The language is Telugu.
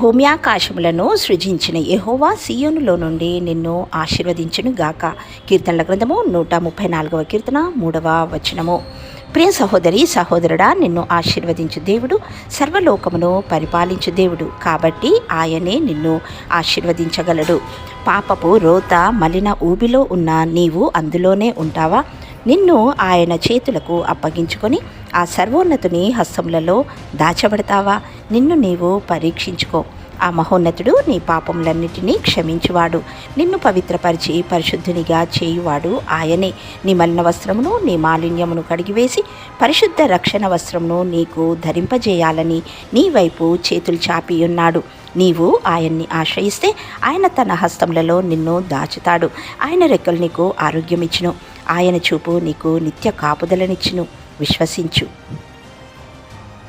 భూమి ఆకాశములను సృజించిన యెహోవా సీయోనులో నుండి నిన్ను ఆశీర్వదించును గాక. కీర్తనల గ్రంథము 134వ కీర్తన 3వ వచనము. ప్రియ సహోదరి సహోదరుడా, నిన్ను ఆశీర్వదించు దేవుడు, సర్వలోకమును పరిపాలించు దేవుడు. కాబట్టి ఆయనే నిన్ను ఆశీర్వదించగలడు. పాపపు రోత మలిన ఊబిలో ఉన్న నీవు అందులోనే ఉంటావా? నిన్ను ఆయన చేతులకు అప్పగించుకొని ఆ సర్వోన్నతుని హస్తములలో దాచబడతావా? నిన్ను నీవు పరీక్షించుకో. ఆ మహోన్నతుడు నీ పాపములన్నిటినీ క్షమించువాడు, నిన్ను పవిత్రపరిచి పరిశుద్ధునిగా చేయువాడు ఆయనే. నీ మలిన వస్త్రమును నీ మాలిన్యమును కడిగివేసి పరిశుద్ధ రక్షణ వస్త్రమును నీకు ధరింపజేయాలని నీ వైపు చేతులు చాపి ఉన్నాడు. నీవు ఆయన్ని ఆశ్రయిస్తే ఆయన తన హస్తములలో నిన్ను దాచుతాడు. ఆయన రెక్కలు నీకు ఆరోగ్యమిచ్చును. ఆయన చూపు నీకు నిత్య కాపుదలనిచ్చును. విశ్వసించు.